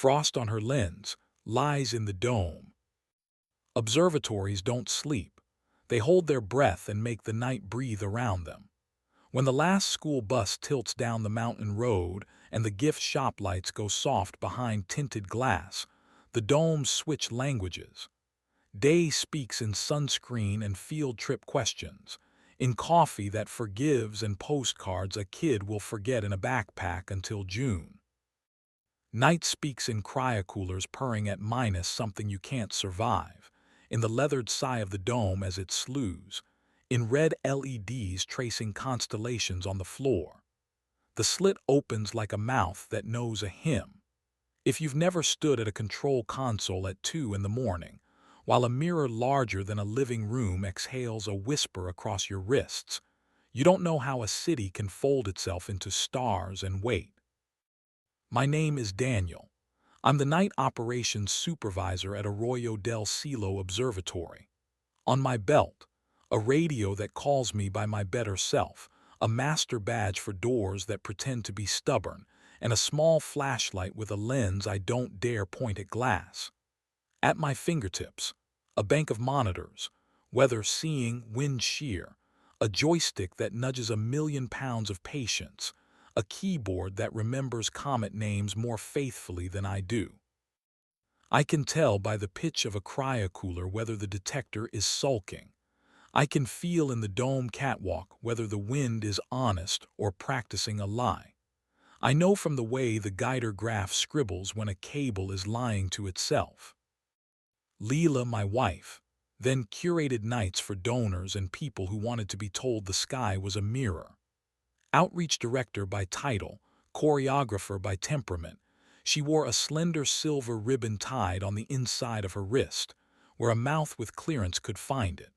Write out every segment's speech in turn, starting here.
Frost on her lens lies in the dome. Observatories don't sleep. They hold their breath and make the night breathe around them. When the last school bus tilts down the mountain road and the gift shop lights go soft behind tinted glass, the domes switch languages. Day speaks in sunscreen and field trip questions, in coffee that forgives and postcards a kid will forget in a backpack until June. Night speaks in cryocoolers purring at minus something you can't survive, in the leathered sigh of the dome as it slews, in red LEDs tracing constellations on the floor. The slit opens like a mouth that knows a hymn. If you've never stood at a control console at 2 in the morning, while a mirror larger than a living room exhales a whisper across your wrists, you don't know how a city can fold itself into stars and wait. My name is Daniel. I'm the night operations supervisor at Arroyo del Cielo Observatory. On my belt, a radio that calls me by my better self, a master badge for doors that pretend to be stubborn, and a small flashlight with a lens I don't dare point at glass. At my fingertips, a bank of monitors, weather seeing, wind shear, a joystick that nudges 1,000,000 pounds of patience, a keyboard that remembers comet names more faithfully than I do. I can tell by the pitch of a cryocooler whether the detector is sulking. I can feel in the dome catwalk whether the wind is honest or practicing a lie. I know from the way the guider graph scribbles when a cable is lying to itself. Leela, my wife, then curated nights for donors and people who wanted to be told the sky was a mirror. Outreach director by title, choreographer by temperament, she wore a slender silver ribbon tied on the inside of her wrist, where a mouth with clearance could find it.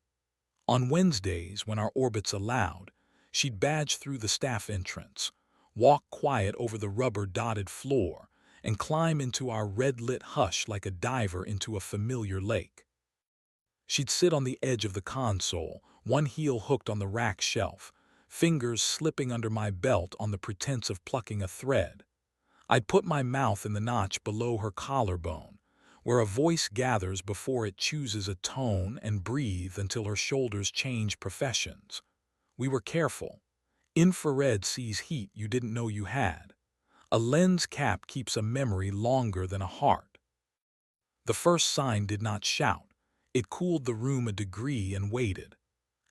On Wednesdays, when our orbits allowed, she'd badge through the staff entrance, walk quiet over the rubber-dotted floor, and climb into our red-lit hush like a diver into a familiar lake. She'd sit on the edge of the console, one heel hooked on the rack shelf, fingers slipping under my belt on the pretense of plucking a thread. I'd put my mouth in the notch below her collarbone, where a voice gathers before it chooses a tone, and breathe until her shoulders change professions. We were careful. Infrared sees heat you didn't know you had. A lens cap keeps a memory longer than a heart. The first sign did not shout. It cooled the room a degree and waited.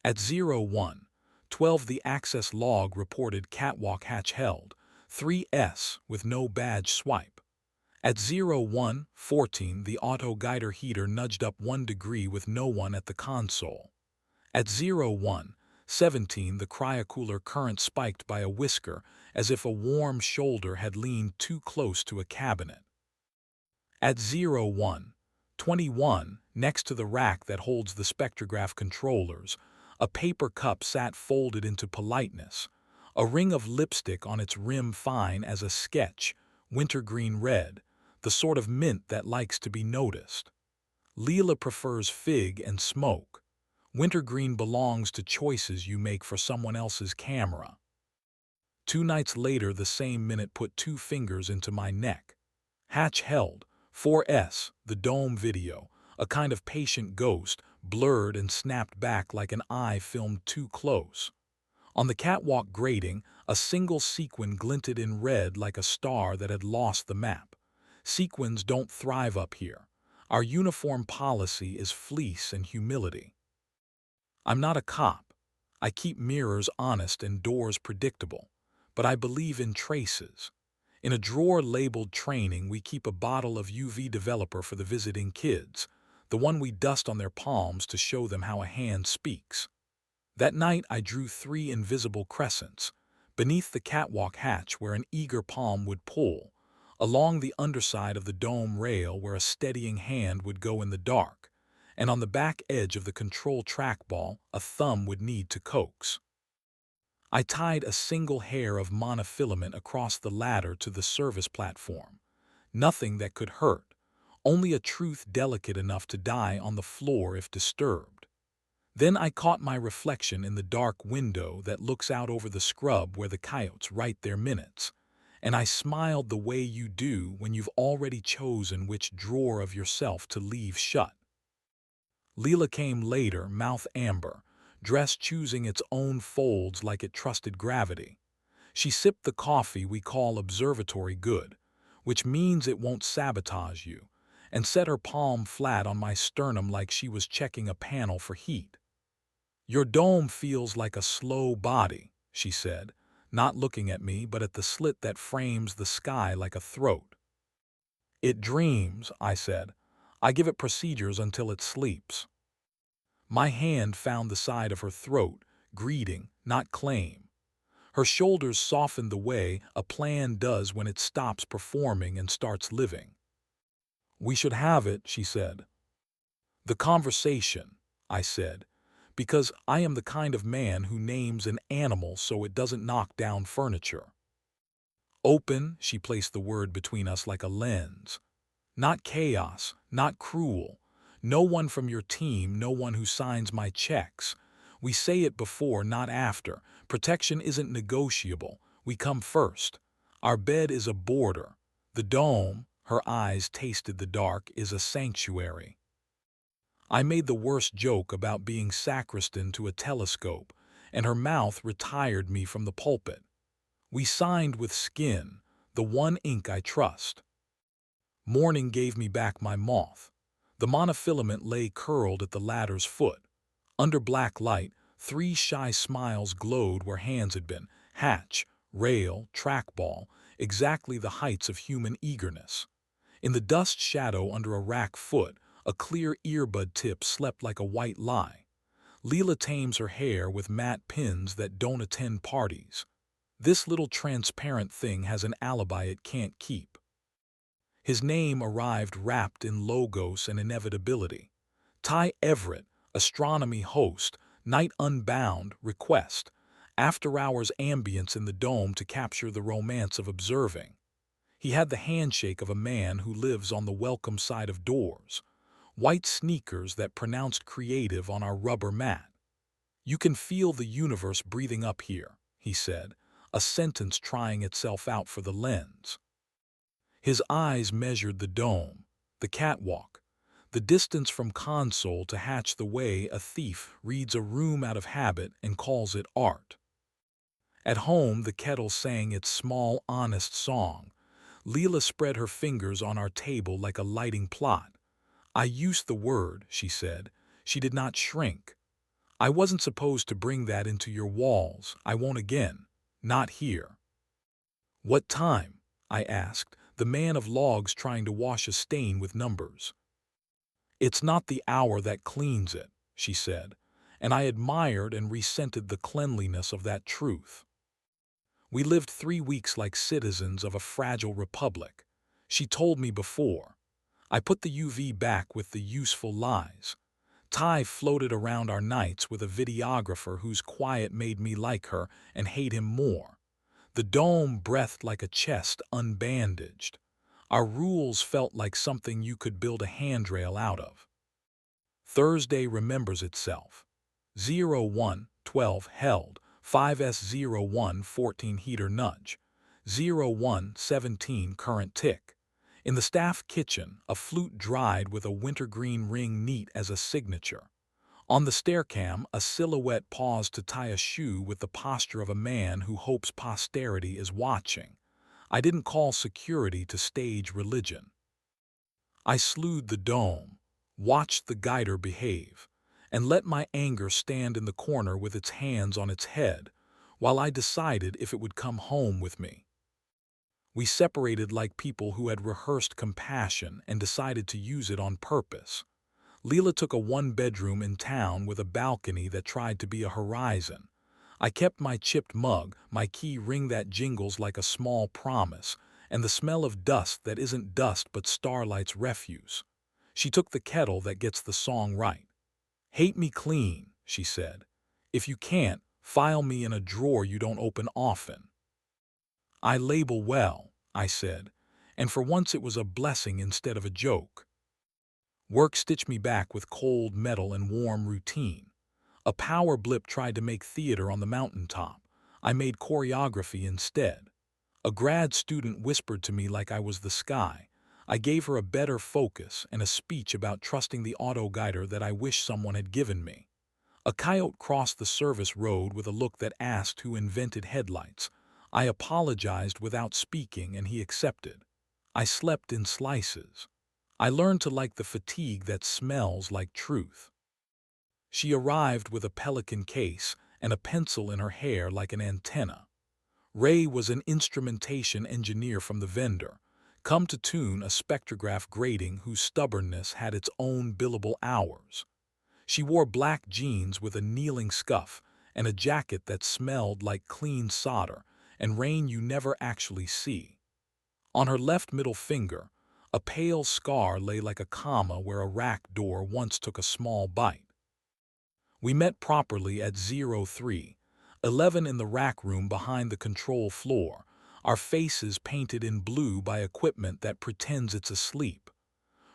At 01:12 the access log reported catwalk hatch held, 3S with no badge swipe. At 01:14 the auto guider heater nudged up 1 degree with no one at the console. At 01:17 the cryocooler current spiked by a whisker as if a warm shoulder had leaned too close to a cabinet. At 01:21, next to the rack that holds the spectrograph controllers, a paper cup sat folded into politeness, a ring of lipstick on its rim fine as a sketch, wintergreen red, the sort of mint that likes to be noticed. Leela prefers fig and smoke. Wintergreen belongs to choices you make for someone else's camera. 2 nights later the same minute put 2 fingers into my neck. Hatch held, 4S, the dome video, a kind of patient ghost, blurred and snapped back like an eye filmed too close. On the catwalk grating, a single sequin glinted in red like a star that had lost the map. Sequins don't thrive up here. Our uniform policy is fleece and humility. I'm not a cop. I keep mirrors honest and doors predictable. But I believe in traces. In a drawer labeled training, we keep a bottle of UV developer for the visiting kids, the one we dust on their palms to show them how a hand speaks. That night I drew 3 invisible crescents, beneath the catwalk hatch where an eager palm would pull, along the underside of the dome rail where a steadying hand would go in the dark, and on the back edge of the control trackball a thumb would need to coax. I tied a single hair of monofilament across the ladder to the service platform. Nothing that could hurt, only a truth delicate enough to die on the floor if disturbed. Then I caught my reflection in the dark window that looks out over the scrub where the coyotes write their minutes, and I smiled the way you do when you've already chosen which drawer of yourself to leave shut. Leela came later, mouth amber, dress choosing its own folds like it trusted gravity. She sipped the coffee we call observatory good, which means it won't sabotage you, and set her palm flat on my sternum like she was checking a panel for heat. Your dome feels like a slow body, she said, not looking at me but at the slit that frames the sky like a throat. It dreams, I said. I give it procedures until it sleeps. My hand found the side of her throat, greeting, not claim. Her shoulders softened the way a plan does when it stops performing and starts living. We should have it, she said. The conversation, I said, because I am the kind of man who names an animal so it doesn't knock down furniture. Open, she placed the word between us like a lens. Not chaos, not cruel. No one from your team, no one who signs my checks. We say it before, not after. Protection isn't negotiable. We come first. Our bed is a border. The dome, her eyes tasted the dark, is a sanctuary. I made the worst joke about being sacristan to a telescope, and her mouth retired me from the pulpit. We signed with skin, the one ink I trust. Morning gave me back my moth. The monofilament lay curled at the ladder's foot. Under black light, 3 shy smiles glowed where hands had been. Hatch, rail, trackball, exactly the heights of human eagerness. In the dust shadow under a rack foot, a clear earbud tip slept like a white lie. Leela tames her hair with matte pins that don't attend parties. This little transparent thing has an alibi it can't keep. His name arrived wrapped in logos and inevitability. Ty Everett, astronomy host, night unbound, request, after-hours ambience in the dome to capture the romance of observing. He had the handshake of a man who lives on the welcome side of doors. White sneakers that pronounced creative on our rubber mat. You can feel the universe breathing up here, he said, a sentence trying itself out for the lens. His eyes measured the dome, the catwalk, the distance from console to hatch the way a thief reads a room out of habit and calls it art. At home, the kettle sang its small, honest song. Leela spread her fingers on our table like a lighting plot. I used the word, she said. She did not shrink. I wasn't supposed to bring that into your walls. I won't again. Not here. What time? I asked, the man of logs trying to wash a stain with numbers. It's not the hour that cleans it, she said, and I admired and resented the cleanliness of that truth. We lived 3 weeks like citizens of a fragile republic. She told me before. I put the UV back with the useful lies. Ty floated around our nights with a videographer whose quiet made me like her and hate him more. The dome breathed like a chest unbandaged. Our rules felt like something you could build a handrail out of. Thursday remembers itself. 01:12 held, 5S01:14 heater nudge, 01:17 current tick. In the staff kitchen, a flute dried with a wintergreen ring neat as a signature. On the staircam, a silhouette paused to tie a shoe with the posture of a man who hopes posterity is watching. I didn't call security to stage religion. I slewed the dome, watched the guider behave, and let my anger stand in the corner with its hands on its head, while I decided if it would come home with me. We separated like people who had rehearsed compassion and decided to use it on purpose. Leela took a 1-bedroom in town with a balcony that tried to be a horizon. I kept my chipped mug, my key ring that jingles like a small promise, and the smell of dust that isn't dust but starlight's refuse. She took the kettle that gets the song right. Hate me clean, she said. If you can't, file me in a drawer you don't open often. I label well, I said, and for once it was a blessing instead of a joke. Work stitched me back with cold metal and warm routine. A power blip tried to make theater on the mountaintop. I made choreography instead. A grad student whispered to me like I was the sky. I gave her a better focus and a speech about trusting the auto-guider that I wish someone had given me. A coyote crossed the service road with a look that asked who invented headlights. I apologized without speaking and he accepted. I slept in slices. I learned to like the fatigue that smells like truth. She arrived with a pelican case and a pencil in her hair like an antenna. Ray was an instrumentation engineer from the vendor, come to tune a spectrograph grating whose stubbornness had its own billable hours. She wore black jeans with a kneeling scuff and a jacket that smelled like clean solder and rain you never actually see. On her left middle finger, a pale scar lay like a comma where a rack door once took a small bite. We met properly at 0311 in the rack room behind the control floor, our faces painted in blue by equipment that pretends it's asleep.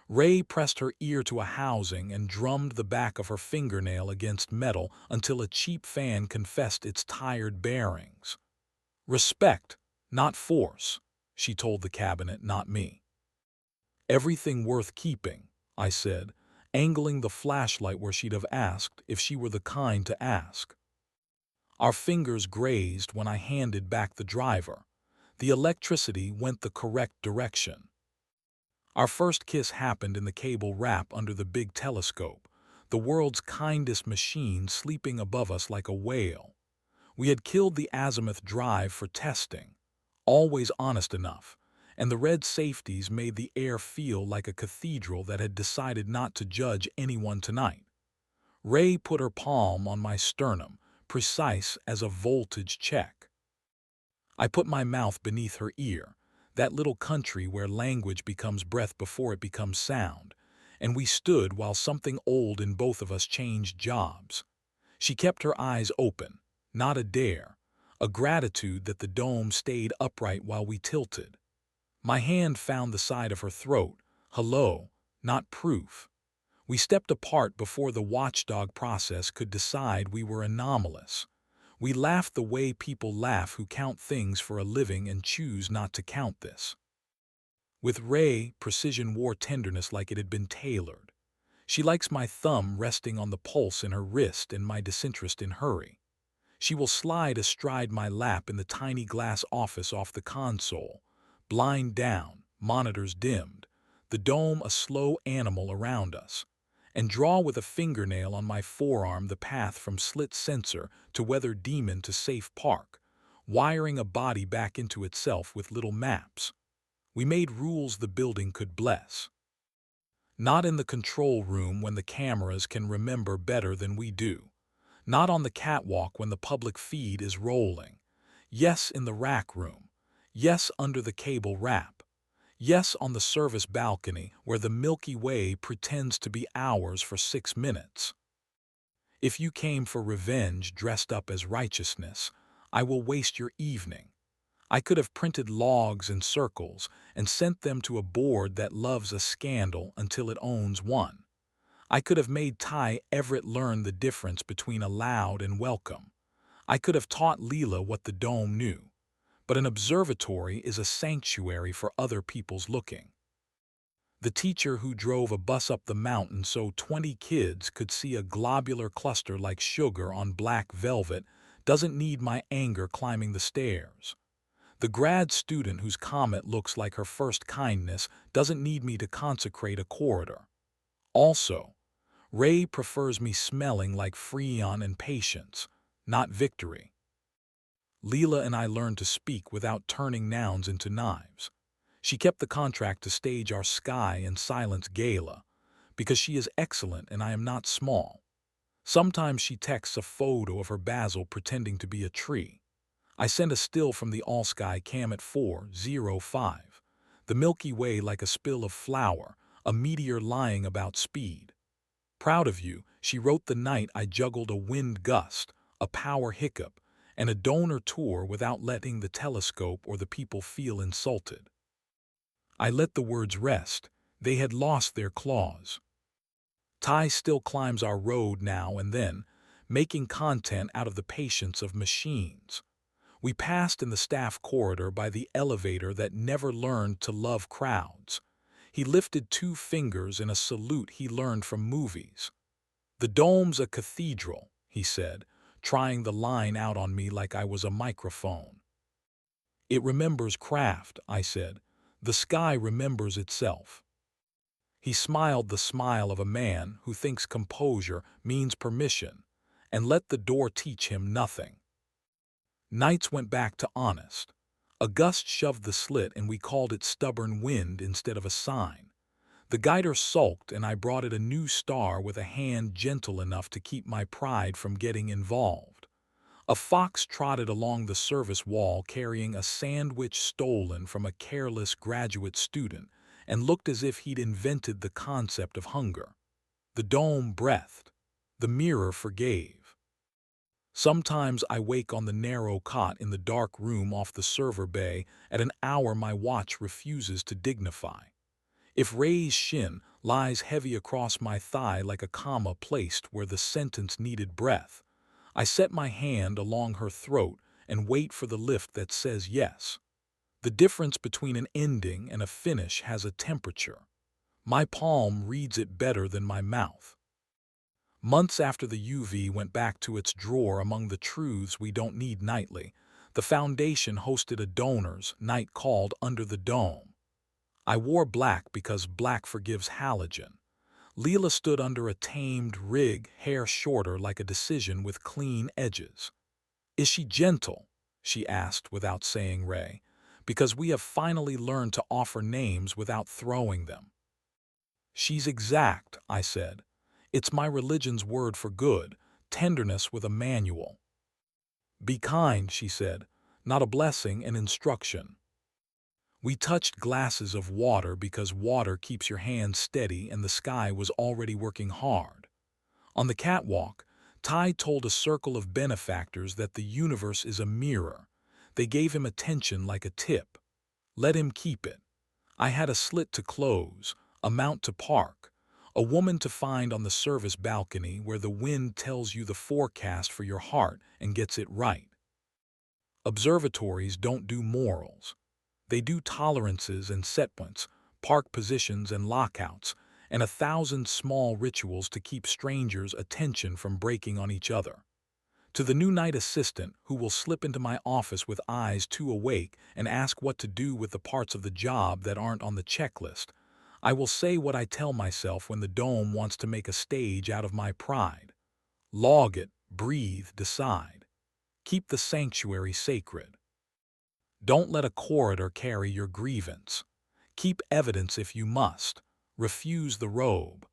Ray pressed her ear to a housing and drummed the back of her fingernail against metal until a cheap fan confessed its tired bearings. "Respect, not force," she told the cabinet, not me. "Everything worth keeping," I said, angling the flashlight where she'd have asked if she were the kind to ask. Our fingers grazed when I handed back the driver. The electricity went the correct direction. Our first kiss happened in the cable wrap under the big telescope, the world's kindest machine sleeping above us like a whale. We had killed the azimuth drive for testing, always honest enough, and the red safeties made the air feel like a cathedral that had decided not to judge anyone tonight. Ray put her palm on my sternum, precise as a voltage check. I put my mouth beneath her ear, that little country where language becomes breath before it becomes sound, and we stood while something old in both of us changed jobs. She kept her eyes open, not a dare, a gratitude that the dome stayed upright while we tilted. My hand found the side of her throat, hello, not proof. We stepped apart before the watchdog process could decide we were anomalous. We laughed the way people laugh who count things for a living and choose not to count this. With Ray, precision wore tenderness like it had been tailored. She likes my thumb resting on the pulse in her wrist and my disinterest in hurry. She will slide astride my lap in the tiny glass office off the console, blind down, monitors dimmed, the dome a slow animal around us, and draw with a fingernail on my forearm the path from slit sensor to weather demon to safe park, wiring a body back into itself with little maps. We made rules the building could bless. Not in the control room when the cameras can remember better than we do. Not on the catwalk when the public feed is rolling. Yes, in the rack room. Yes, under the cable wrap. Yes, on the service balcony where the Milky Way pretends to be ours for 6 minutes. If you came for revenge dressed up as righteousness, I will waste your evening. I could have printed logs and circles and sent them to a board that loves a scandal until it owns one. I could have made Ty Everett learn the difference between allowed and welcome. I could have taught Leela what the dome knew. But an observatory is a sanctuary for other people's looking. The teacher who drove a bus up the mountain so 20 kids could see a globular cluster like sugar on black velvet doesn't need my anger climbing the stairs. The grad student whose comet looks like her first kindness doesn't need me to consecrate a corridor. Also, Ray prefers me smelling like Freon and patience, not victory. Leela and I learned to speak without turning nouns into knives. She kept the contract to stage our Sky and Silence gala, because she is excellent and I am not small. Sometimes she texts a photo of her basil pretending to be a tree. I send a still from the all-sky cam at 4:05. The Milky Way like a spill of flour, a meteor lying about speed. Proud of you, she wrote the night I juggled a wind gust, a power hiccup, and a donor tour without letting the telescope or the people feel insulted. I let the words rest. They had lost their claws. Ty still climbs our road now and then, making content out of the patience of machines. We passed in the staff corridor by the elevator that never learned to love crowds. He lifted 2 fingers in a salute he learned from movies. "The dome's a cathedral," he said, trying the line out on me like I was a microphone. "It remembers craft," I said. "The sky remembers itself." He smiled the smile of a man who thinks composure means permission, and let the door teach him nothing. Nights went back to honest. A gust shoved the slit and we called it stubborn wind instead of a sign. The guider sulked and I brought it a new star with a hand gentle enough to keep my pride from getting involved. A fox trotted along the service wall carrying a sandwich stolen from a careless graduate student and looked as if he'd invented the concept of hunger. The dome breathed. The mirror forgave. Sometimes I wake on the narrow cot in the dark room off the server bay at an hour my watch refuses to dignify. If Ray's shin lies heavy across my thigh like a comma placed where the sentence needed breath, I set my hand along her throat and wait for the lift that says yes. The difference between an ending and a finish has a temperature. My palm reads it better than my mouth. Months after the UV went back to its drawer among the truths we don't need nightly, the Foundation hosted a donors' night called Under the Dome. I wore black because black forgives halogen. Leela stood under a tamed rig, hair shorter like a decision with clean edges. "Is she gentle?" she asked without saying Ray, because we have finally learned to offer names without throwing them. "She's exact," I said. "It's my religion's word for good, tenderness with a manual." "Be kind," she said, "not a blessing, an instruction." We touched glasses of water because water keeps your hands steady and the sky was already working hard. On the catwalk, Ty told a circle of benefactors that the universe is a mirror. They gave him attention like a tip. Let him keep it. I had a slit to close, a mount to park, a woman to find on the service balcony where the wind tells you the forecast for your heart and gets it right. Observatories don't do morals. They do tolerances and set points, park positions and lockouts, and 1,000 small rituals to keep strangers' attention from breaking on each other. To the new night assistant who will slip into my office with eyes too awake and ask what to do with the parts of the job that aren't on the checklist, I will say what I tell myself when the dome wants to make a stage out of my pride. Log it, breathe, decide. Keep the sanctuary sacred. Don't let a corridor carry your grievance. Keep evidence if you must. Refuse the robe.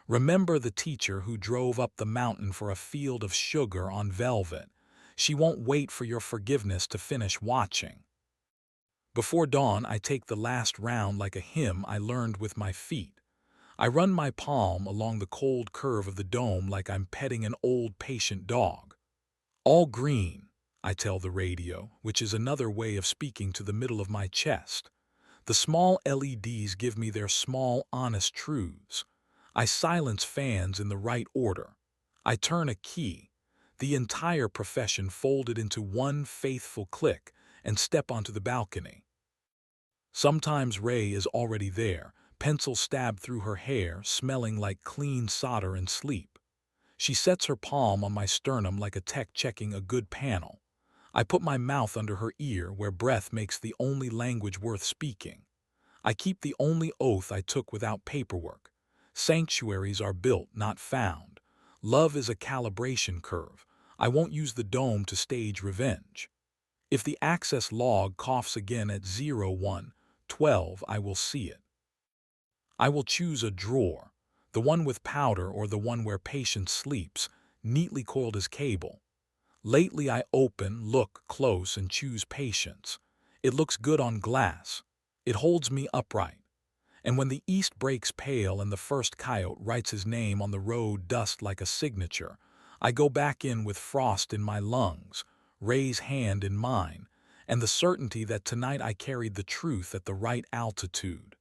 Remember the teacher who drove up the mountain for a field of sugar on velvet. She won't wait for your forgiveness to finish watching. Before dawn, I take the last round like a hymn I learned with my feet. I run my palm along the cold curve of the dome like I'm petting an old patient dog. "All green," I tell the radio, which is another way of speaking to the middle of my chest. The small LEDs give me their small, honest truths. I silence fans in the right order. I turn a key. The entire profession folded into one faithful click and step onto the balcony. Sometimes Ray is already there, pencil stabbed through her hair, smelling like clean solder and sleep. She sets her palm on my sternum like a tech checking a good panel. I put my mouth under her ear where breath makes the only language worth speaking. I keep the only oath I took without paperwork. Sanctuaries are built, not found. Love is a calibration curve. I won't use the dome to stage revenge. If the access log coughs again at 01:12, I will see it. I will choose a drawer, the one with powder or the one where patience sleeps, neatly coiled as cable. Lately I open, look close, and choose patience. It looks good on glass. It holds me upright. And when the east breaks pale and the first coyote writes his name on the road dust like a signature, I go back in with frost in my lungs, Ray's hand in mine, and the certainty that tonight I carried the truth at the right altitude.